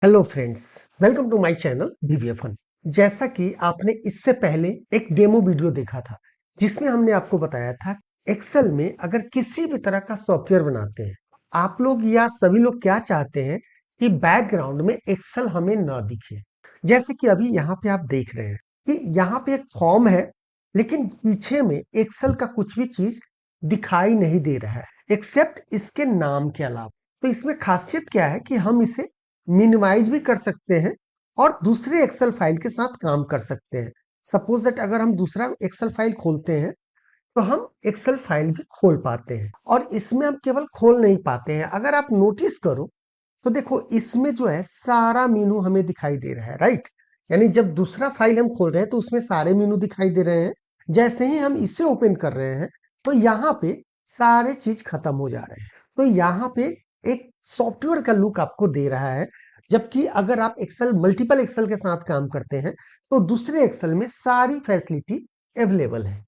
Hello friends, welcome to my channel BBFun. जैसा कि आपने इससे पहले एक डेमो वीडियो देखा था जिसमें हमने आपको बताया था एक्सेल में अगर किसी भी तरह का सॉफ्टवेयर बनाते हैं, आप लोग या सभी लोग क्या चाहते हैं कि बैकग्राउंड में एक्सेल हमें ना दिखे। जैसे कि अभी यहाँ पे आप देख रहे हैं कि यहाँ पे एक फॉर्म है, लेकिन पीछे में एक्सेल का कुछ भी चीज दिखाई नहीं दे रहा है एक्सेप्ट इसके नाम के अलावा। तो इसमें खासियत क्या है कि हम इसे मिनिमाइज भी कर सकते हैं और दूसरे एक्सेल फाइल के साथ काम कर सकते हैं। सपोज दैट अगर हम दूसरा एक्सेल फाइल खोलते हैं तो हम एक्सेल फाइल भी खोल पाते हैं, और इसमें हम केवल खोल नहीं पाते हैं। अगर आप नोटिस करो तो देखो इसमें जो है सारा मेनू हमें दिखाई दे रहा है, राइट। यानी जब दूसरा फाइल हम खोल रहे हैं तो उसमें सारे मेनू दिखाई दे रहे हैं। जैसे ही हम इसे ओपन कर रहे हैं तो यहाँ पे सारे चीज खत्म हो जा रहे हैं। तो यहाँ पे एक सॉफ्टवेयर का लुक आपको दे रहा है। जबकि अगर आप एक्सेल मल्टीपल एक्सेल के साथ काम करते हैं तो दूसरे एक्सेल में सारी फैसिलिटी अवेलेबल है।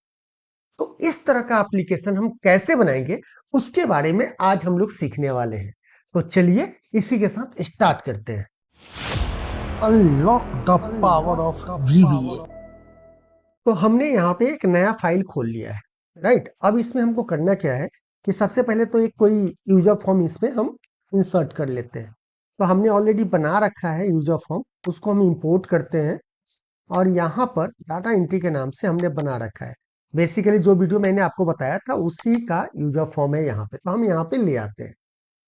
तो इस तरह का एप्लीकेशन हम कैसे बनाएंगे उसके बारे में आज हम लोग सीखने वाले हैं। तो चलिए इसी के साथ स्टार्ट करते हैं। Unlock the power of VBA. तो हमने यहाँ पे एक नया फाइल खोल लिया है, राइट। अब इसमें हमको करना क्या है कि सबसे पहले तो एक कोई यूजर फॉर्म इसमें हम इंसर्ट कर लेते हैं। तो हमने ऑलरेडी बना रखा है यूजर फॉर्म, उसको हम इंपोर्ट करते हैं और यहाँ पर डाटा एंट्री के नाम से हमने बना रखा है। बेसिकली जो वीडियो मैंने आपको बताया था उसी का यूजर फॉर्म है यहाँ पे, तो हम यहाँ पे ले आते हैं।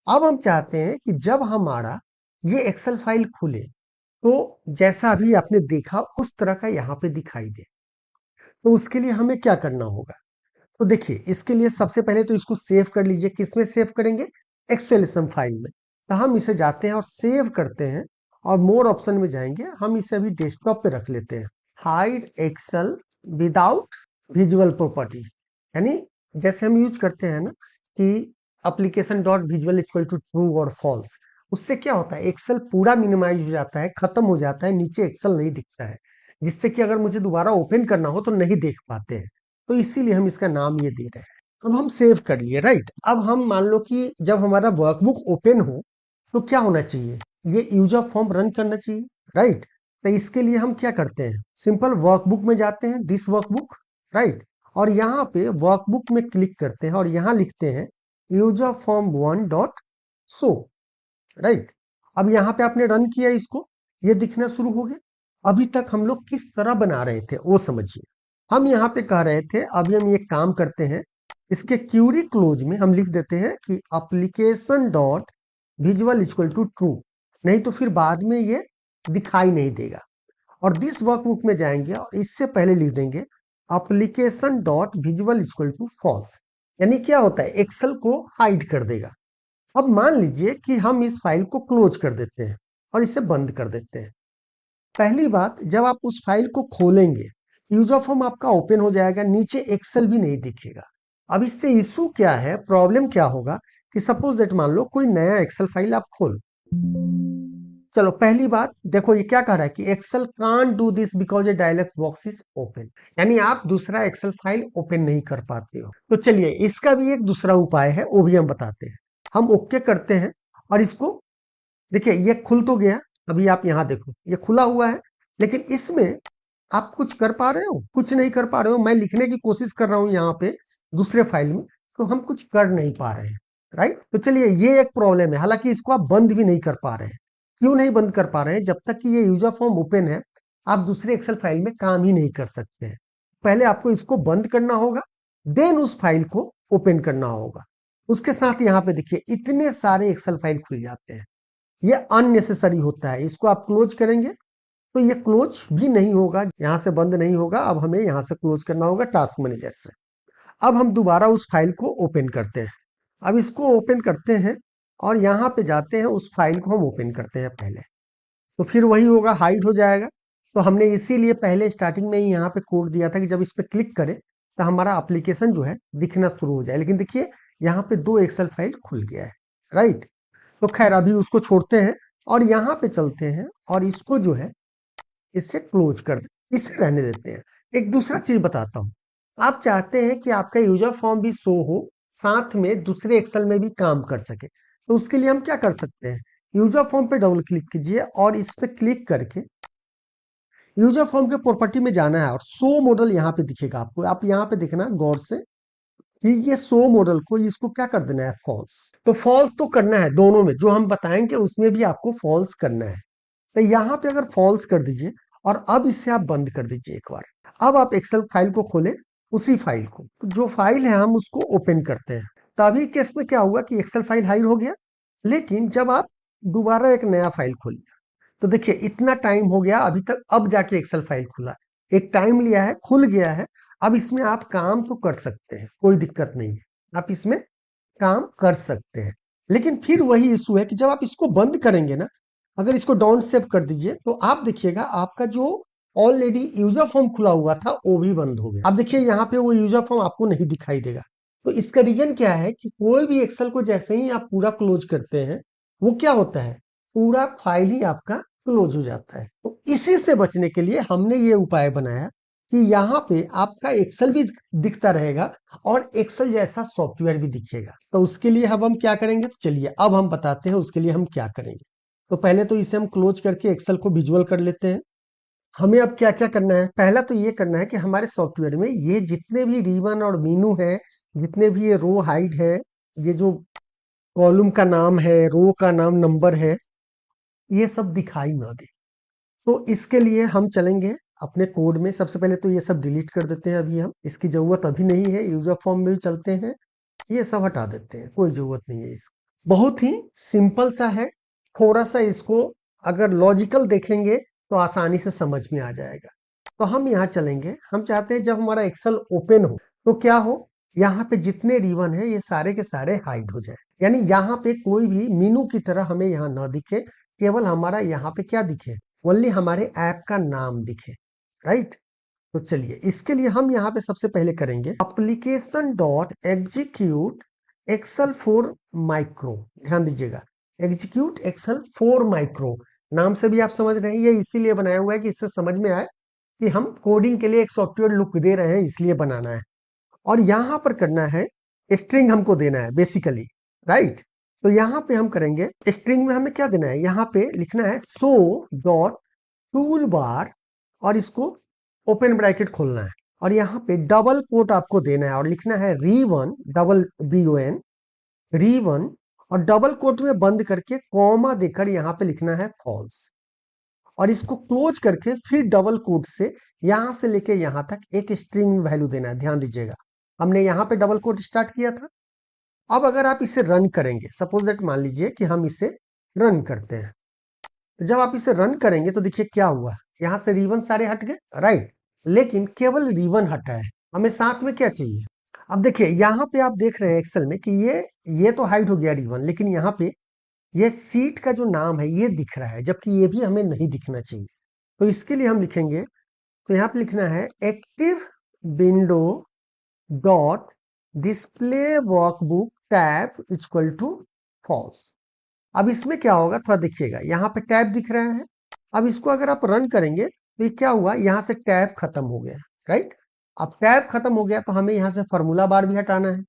अब हम चाहते हैं कि जब हमारा ये एक्सेल फाइल खुले तो जैसा अभी आपने देखा उस तरह का यहाँ पे दिखाई दे। तो उसके लिए हमें क्या करना होगा? तो देखिए इसके लिए सबसे पहले तो इसको सेव कर लीजिए। किसमें सेव करेंगे? एक्सेल सम फाइल में। तो हम इसे जाते हैं और सेव करते हैं और मोर ऑप्शन में जाएंगे। हम इसे अभी डेस्कटॉप पे रख लेते हैं। Hide Excel without visual property, यानी जैसे हम यूज करते हैं ना कि application dot visual equal to true और फॉल्स, उससे क्या होता है एक्सेल पूरा मिनिमाइज हो जाता है, खत्म हो जाता है, नीचे एक्सेल नहीं दिखता है, जिससे कि अगर मुझे दोबारा ओपन करना हो तो नहीं देख पाते हैं। तो इसीलिए हम इसका नाम ये दे रहे हैं। अब हम सेव कर लिए, राइट। अब हम मान लो कि जब हमारा वर्कबुक ओपन हो तो क्या होना चाहिए? ये यूजर फॉर्म रन करना चाहिए, राइट। तो इसके लिए हम क्या करते हैं? सिंपल वर्कबुक में जाते हैं, दिस वर्कबुक, राइट। और यहाँ पे वर्कबुक में क्लिक करते हैं और यहाँ लिखते हैं user form one dot show, right. अब यहाँ पे आपने रन किया इसको, ये दिखना शुरू हो गया। अभी तक हम लोग किस तरह बना रहे थे वो समझिए। हम यहाँ पे कह रहे थे, अभी हम ये काम करते हैं, इसके क्यूरी क्लोज में हम लिख देते हैं कि application dot visual equal to true, नहीं तो फिर बाद में ये दिखाई नहीं देगा। और दिस वर्कबुक में जाएंगे और इससे पहले लिख देंगे application dot visual equal to false. यानी क्या होता है, एक्सेल को हाइड कर देगा। अब मान लीजिए कि हम इस फाइल को क्लोज कर देते हैं और इसे बंद कर देते हैं। पहली बात, जब आप उस फाइल को खोलेंगे यूजर फॉर्म आपका ओपन हो जाएगा, नीचे एक्सेल भी नहीं दिखेगा। अब इससे इशू क्या है, प्रॉब्लम क्या होगा कि सपोज दैट मान लो कोई नया एक्सेल फाइल आप खोल। चलो पहली बात देखो, ये क्या कह रहा है कि Excel can't do this because a dialog box is open, यानी आप दूसरा एक्सेल फाइल ओपन नहीं कर पाते हो। तो चलिए इसका भी एक दूसरा उपाय है, वो भी हम बताते हैं। हम ओके करते हैं और इसको देखिए ये खुल तो गया। अभी आप यहाँ देखो ये खुला हुआ है, लेकिन इसमें आप कुछ कर पा रहे हो? कुछ नहीं कर पा रहे हो। मैं लिखने की कोशिश कर रहा हूं यहाँ पे दूसरे फाइल में, तो हम कुछ कर नहीं पा रहे हैं, राइट। तो चलिए ये एक प्रॉब्लम है। हालांकि इसको आप बंद भी नहीं कर पा रहे हैं। क्यों नहीं बंद कर पा रहे हैं? जब तक कि ये यूजर फॉर्म ओपन है आप दूसरे एक्सेल फाइल में काम ही नहीं कर सकते हैं। पहले आपको इसको बंद करना होगा, देन उस फाइल को ओपन करना होगा। उसके साथ यहाँ पे देखिए इतने सारे एक्सेल फाइल खुल जाते हैं। ये अननेसेसरी होता है। इसको आप क्लोज करेंगे तो ये क्लोज भी नहीं होगा, यहां से बंद नहीं होगा। अब हमें यहां से क्लोज करना होगा टास्क मैनेजर से। अब हम दोबारा उस फाइल को ओपन करते हैं। अब इसको ओपन करते हैं और यहाँ पे जाते हैं, उस फाइल को हम ओपन करते हैं पहले। तो फिर वही होगा, हाइड हो जाएगा। तो हमने इसीलिए पहले स्टार्टिंग में ही यहाँ पे कोड दिया था कि जब इस पे क्लिक करें तो हमारा एप्लीकेशन जो है दिखना शुरू हो जाए। लेकिन देखिए यहाँ पे दो एक्सेल फाइल खुल गया है, राइट। तो खैर अभी उसको छोड़ते हैं और यहाँ पे चलते हैं और इसको जो है इससे क्लोज कर दे, इसे रहने देते हैं। एक दूसरा चीज बताता हूँ। आप चाहते हैं कि आपका यूजर फॉर्म भी शो हो, साथ में दूसरे एक्सेल में भी काम कर सके। तो उसके लिए हम क्या कर सकते हैं? यूजर फॉर्म पे डबल क्लिक कीजिए और इस पे क्लिक करके यूजर फॉर्म के प्रॉपर्टी में जाना है और शो मॉडल यहाँ पे दिखेगा आपको। आप यहाँ पे देखना गौर से कि ये शो मॉडल को इसको क्या कर देना है, फॉल्स। तो फॉल्स तो करना है दोनों में, जो हम बताएंगे उसमें भी आपको फॉल्स करना है। तो यहाँ पे अगर फॉल्स कर दीजिए और अब इसे आप बंद कर दीजिए एक बार। अब आप एक्सेल फाइल को खोलें, उसी फाइल को, तो जो फाइल है हम उसको ओपन करते हैं। तभी केस में क्या हुआ कि एक्सेल फाइल हाइड हो गया, लेकिन जब आप दोबारा एक नया फाइल खोलिए तो देखिए इतना टाइम हो गया अभी तक, अब जाके एक्सेल फाइल खुला। एक टाइम लिया है, खुल गया है। अब इसमें आप काम तो कर सकते हैं, कोई दिक्कत नहीं है, आप इसमें काम कर सकते हैं। लेकिन फिर वही इशू है कि जब आप इसको बंद करेंगे ना, अगर इसको डाउन सेव कर दीजिए तो आप देखिएगा आपका जो ऑलरेडी यूजर फॉर्म खुला हुआ था वो भी बंद हो गया। अब देखिए यहाँ पे वो यूजर फॉर्म आपको नहीं दिखाई देगा। तो इसका रीजन क्या है कि कोई भी एक्सेल को जैसे ही आप पूरा क्लोज करते हैं, वो क्या होता है, पूरा फाइल ही आपका क्लोज हो जाता है। तो इसी से बचने के लिए हमने ये उपाय बनाया कि यहाँ पे आपका एक्सेल भी दिखता रहेगा और एक्सेल जैसा सॉफ्टवेयर भी दिखेगा। तो उसके लिए अब हम क्या करेंगे, तो चलिए अब हम बताते हैं उसके लिए हम क्या करेंगे। तो पहले तो इसे हम क्लोज करके एक्सेल को विजुअल कर लेते हैं। हमें अब क्या क्या करना है, पहला तो ये करना है कि हमारे सॉफ्टवेयर में ये जितने भी रिबन और मीनू है, जितने भी ये रो हाइड है, ये जो कॉलम का नाम है, रो का नाम, नंबर है, ये सब दिखाई ना दे। तो इसके लिए हम चलेंगे अपने कोड में। सबसे पहले तो ये सब डिलीट कर देते हैं, अभी हम इसकी जरूरत अभी नहीं है। यूजर फॉर्म में चलते हैं, ये सब हटा देते हैं, कोई जरूरत नहीं है इसकी। बहुत ही सिंपल सा है, थोड़ा सा इसको अगर लॉजिकल देखेंगे तो आसानी से समझ में आ जाएगा। तो हम यहाँ चलेंगे, हम चाहते हैं जब हमारा एक्सेल ओपन हो तो क्या हो, यहाँ पे जितने रिबन है ये सारे के सारे हाइड हो जाए। यानी यहाँ पे कोई भी मीनू की तरह हमें यहाँ ना दिखे, केवल हमारा यहाँ पे क्या दिखे, ओनली हमारे ऐप का नाम दिखे, राइट। तो चलिए इसके लिए हम यहाँ पे सबसे पहले करेंगे application dot execute Excel four macro. ध्यान दीजिएगा, एग्जीक्यूट एक्सेल फॉर माइक्रो नाम से भी आप समझ रहे हैं, ये इसीलिए बनाया हुआ है कि इससे समझ में आए कि हम कोडिंग के लिए एक सॉफ्टवेयर लुक दे रहे हैं, इसलिए बनाना है। और यहाँ पर करना है, स्ट्रिंग हमको देना है बेसिकली, राइट। तो यहाँ पे हम करेंगे, स्ट्रिंग में हमें क्या देना है, यहाँ पे लिखना है शो डॉट टूल बार और इसको ओपन ब्रैकेट खोलना है और यहाँ पे डबल कोट आपको देना है और लिखना है रीवन, डबल BON, रीवन, और डबल कोट में बंद करके कॉमा देकर यहाँ पे लिखना है फॉल्स। और इसको क्लोज करके फिर डबल कोट से यहां से लेके यहां तक एक स्ट्रिंग वैल्यू देना है। ध्यान दीजिएगा, हमने यहाँ पे डबल कोट स्टार्ट किया था। अब अगर आप इसे रन करेंगे, सपोज दैट मान लीजिए कि हम इसे रन करते हैं, तो जब आप इसे रन करेंगे तो देखिए क्या हुआ, यहाँ से रिबन सारे हट गए, राइट। लेकिन केवल रिबन हटा है, हमें साथ में क्या चाहिए। अब देखिए यहाँ पे आप देख रहे हैं एक्सेल में कि ये तो हाइड हो गया रिबन, लेकिन यहाँ पे ये सीट का जो नाम है ये दिख रहा है, जबकि ये भी हमें नहीं दिखना चाहिए। तो इसके लिए हम लिखेंगे, तो यहाँ पे लिखना है active window dot display workbook tab equal to false. अब इसमें क्या होगा, थोड़ा देखिएगा, यहाँ पे टैब दिख रहा है। अब इसको अगर आप रन करेंगे तो ये क्या हुआ, यहाँ से टैब खत्म हो गया, राइट। अब टैब खत्म हो गया तो हमें यहाँ से फार्मूला बार भी हटाना है।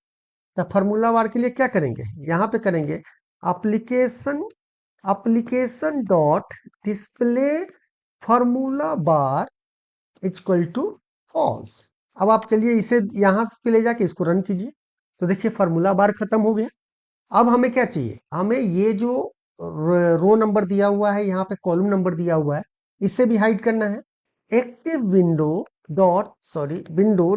तो फार्मूला बार के लिए क्या करेंगे, यहाँ पे करेंगे application application dot display formula bar equal to false. अब आप चलिए इसे यहां पे ले जाके इसको रन कीजिए, तो देखिए फार्मूला बार खत्म हो गया। अब हमें क्या चाहिए, हमें ये जो रो नंबर दिया हुआ है, यहाँ पे कॉलम नंबर दिया हुआ है, इसे भी हाइड करना है। Active window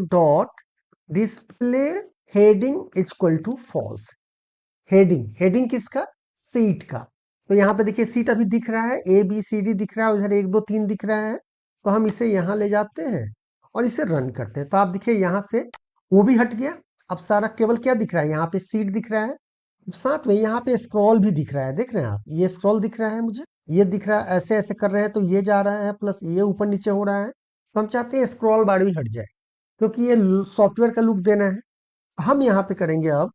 dot display heading equal to false. Heading किसका, सीट का। तो यहाँ पे देखिए सीट अभी दिख रहा है, ABCD दिख रहा है, उधर 1 2 3 दिख रहा है। तो हम इसे यहाँ ले जाते हैं और इसे रन करते हैं। तो आप देखिए यहाँ से वो भी हट गया, अब सारा केवल क्या दिख रहा है, यहाँ पे सीट दिख रहा है, साथ में यहाँ पे स्क्रॉल भी दिख रहा है। देख रहे हैं आप, ये स्क्रॉल दिख रहा है, मुझे ये दिख रहा है, ऐसे ऐसे कर रहे हैं तो ये जा रहा है, प्लस ये ऊपर नीचे हो रहा है। तो हम चाहते हैं स्क्रॉल बार भी हट जाए, क्योंकि ये सॉफ्टवेयर का लुक देना है। हम यहाँ पे करेंगे, अब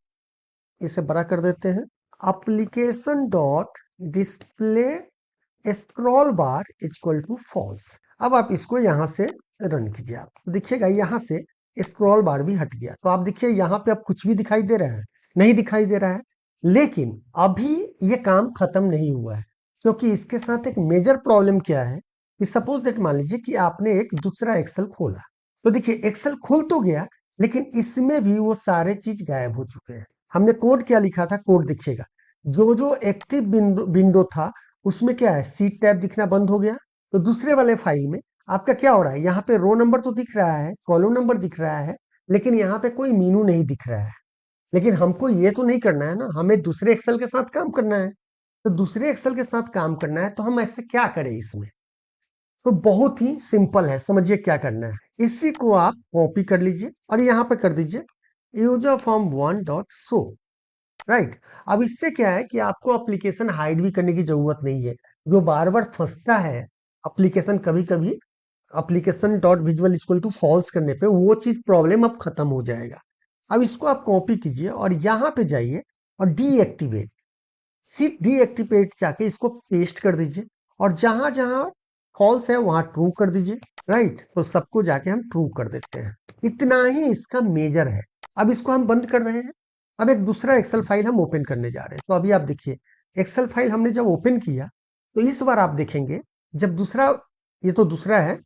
इसे बड़ा कर देते हैं, application dot display scroll bar equal to false. अब आप इसको यहाँ से रन कीजिए, आप तो देखिएगा यहाँ से स्क्रॉल बार भी हट गया। तो आप देखिए यहाँ पे अब कुछ भी दिखाई दे रहा है, नहीं दिखाई दे रहा है। लेकिन अभी ये काम खत्म नहीं हुआ है, क्योंकि इसके साथ एक मेजर प्रॉब्लम क्या है कि सपोज दैट मान लीजिए कि आपने एक दूसरा एक्सेल खोला, तो देखिए एक्सेल खुल तो गया, लेकिन इसमें भी वो सारे चीज गायब हो चुके हैं। हमने कोड क्या लिखा था, कोड दिखेगा, जो जो एक्टिव विंडो था उसमें क्या है, सीट टैब दिखना बंद हो गया। तो दूसरे वाले फाइल में आपका क्या हो रहा है, यहाँ पे रो नंबर तो दिख रहा है, कॉलम नंबर दिख रहा है, लेकिन यहाँ पे कोई मीनू नहीं दिख रहा है। लेकिन हमको ये तो नहीं करना है ना, हमें दूसरे एक्सेल के साथ काम करना है। तो दूसरे एक्सेल के साथ काम करना है तो हम ऐसे क्या करें इसमें। तो बहुत ही सिंपल है, समझिए क्या करना है। इसी को आप कॉपी कर लीजिए और यहाँ पे कर दीजिए user form one dot show. Right, अब इससे क्या है कि आपको एप्लीकेशन हाइड भी करने की जरूरत नहीं है। जो बार बार फंसता है एप्लीकेशन, कभी कभी application dot visual equal to false करने पे वो चीज प्रॉब्लम अब खत्म हो जाएगा। अब इसको आप कॉपी कीजिए और यहाँ पे जाइए और डीएक्टिवेट, सीट डीएक्टिवेट जाके इसको पेस्ट कर दीजिए और जहां जहां फॉल्स है वहां ट्रू कर दीजिए। राइट, तो सबको जाके हम ट्रू कर देते हैं। इतना ही इसका मेजर है। अब इसको हम बंद कर रहे हैं। अब एक दूसरा एक्सेल फाइल हम ओपन करने जा रहे हैं। तो अभी आप देखिए, एक्सेल फाइल हमने जब ओपन किया तो इस बार आप देखेंगे, जब दूसरा, ये तो दूसरा है,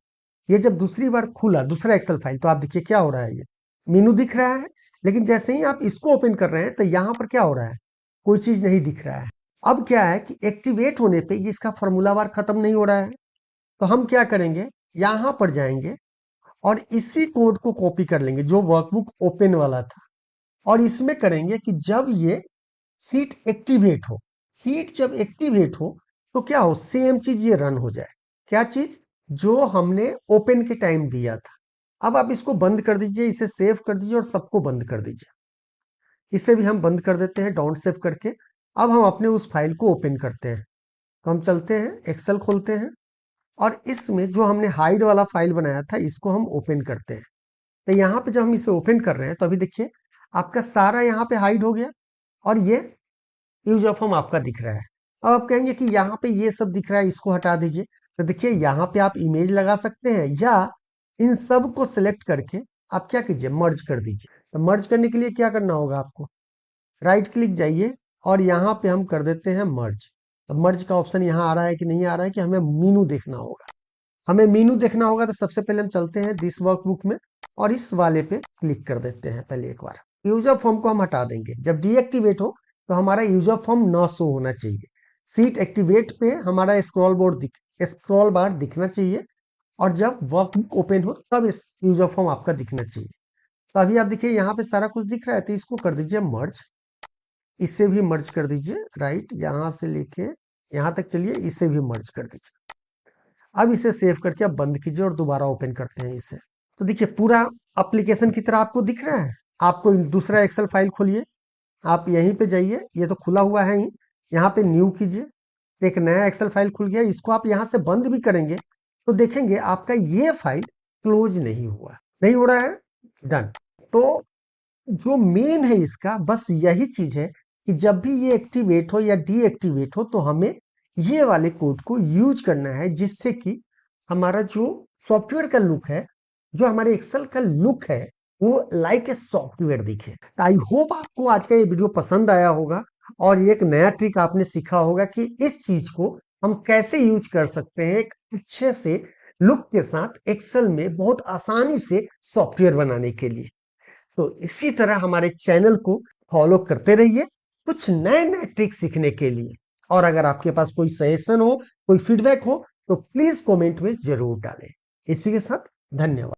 ये जब दूसरी बार खुला दूसरा एक्सेल फाइल, तो आप देखिए क्या हो रहा है, ये मेनू दिख रहा है। लेकिन जैसे ही आप इसको ओपन कर रहे हैं तो यहां पर क्या हो रहा है, कोई चीज नहीं दिख रहा है। अब क्या है कि एक्टिवेट होने पे ये इसका फॉर्मूला बार खत्म नहीं हो रहा है। तो हम क्या करेंगे, यहां पर जाएंगे और इसी कोड को कॉपी कर लेंगे जो वर्कबुक ओपन वाला था, और इसमें करेंगे कि जब ये सीट एक्टिवेट हो, सीट जब एक्टिवेट हो तो क्या हो, सेम चीज ये रन हो जाए। क्या चीज, जो हमने ओपन के टाइम दिया था। अब आप इसको बंद कर दीजिए, इसे सेव कर दीजिए और सबको बंद कर दीजिए। इसे भी हम बंद कर देते हैं डोंट सेव करके। अब हम अपने उस फाइल को ओपन करते हैं। तो हम चलते हैं, एक्सेल खोलते हैं और इसमें जो हमने हाइड वाला फाइल बनाया था इसको हम ओपन करते हैं। तो यहाँ पे जब हम इसे ओपन कर रहे हैं तो अभी देखिए आपका सारा यहाँ पे हाइड हो गया और ये यूज ऑफ फॉर्म आपका दिख रहा है। अब आप कहेंगे कि यहाँ पे ये सब दिख रहा है, इसको हटा दीजिए। तो देखिए यहाँ पे आप इमेज लगा सकते हैं या इन सब को सिलेक्ट करके आप क्या कीजिए, मर्ज कर दीजिए। तो मर्ज करने के लिए क्या करना होगा आपको, राइट क्लिक जाइए और यहाँ पे हम कर देते हैं मर्ज। अब मर्ज का ऑप्शन यहाँ आ रहा है कि नहीं आ रहा है, कि हमें मीनू देखना होगा। हमें मीनू देखना होगा तो सबसे पहले हम चलते हैं दिस वर्कबुक में और इस वाले पे क्लिक कर देते हैं पहले एक बार। यूजर फॉर्म को हम हटा देंगे, जब डीएक्टिवेट हो तो हमारा यूजर फॉर्म ना शो होना चाहिए। सीट एक्टिवेट पे हमारा स्क्रॉल बार दिखना चाहिए और जब वर्कबुक ओपन हो तब इस यूजर फॉर्म आपका दिखना चाहिए। तो अभी आप देखिए यहाँ पे सारा कुछ दिख रहा है, तो इसको कर दीजिए मर्ज। इसे भी मर्ज कर दीजिए, राइट, यहां से लेके यहां तक चलिए, इसे भी मर्ज कर दीजिए। अब इसे सेव करके आप बंद कीजिए और दोबारा ओपन करते हैं इसे। तो देखिए पूरा एप्लीकेशन की तरह आपको दिख रहा है। आपको दूसरा एक्सेल फाइल खोलिए, आप यहीं पे जाइए, ये तो खुला हुआ है ही, यहाँ पे न्यू कीजिए, एक नया एक्सेल फाइल खुल गया। इसको आप यहाँ से बंद भी करेंगे तो देखेंगे आपका ये फाइल क्लोज नहीं हुआ, नहीं हो रहा है, डन। तो जो मेन है इसका बस यही चीज है कि जब भी ये एक्टिवेट हो या डीएक्टिवेट हो तो हमें ये वाले कोड को यूज करना है, जिससे कि हमारा जो सॉफ्टवेयर का लुक है, जो हमारे एक्सेल का लुक है, वो लाइक ए सॉफ्टवेयर दिखे। आई होप आपको आज का ये वीडियो पसंद आया होगा और ये एक नया ट्रिक आपने सीखा होगा कि इस चीज को हम कैसे यूज कर सकते हैं एक अच्छे से लुक के साथ एक्सेल में बहुत आसानी से सॉफ्टवेयर बनाने के लिए। तो इसी तरह हमारे चैनल को फॉलो करते रहिए कुछ नए नए ट्रिक सीखने के लिए। और अगर आपके पास कोई सजेशन हो, कोई फीडबैक हो, तो प्लीज कमेंट में जरूर डालें। इसी के साथ धन्यवाद।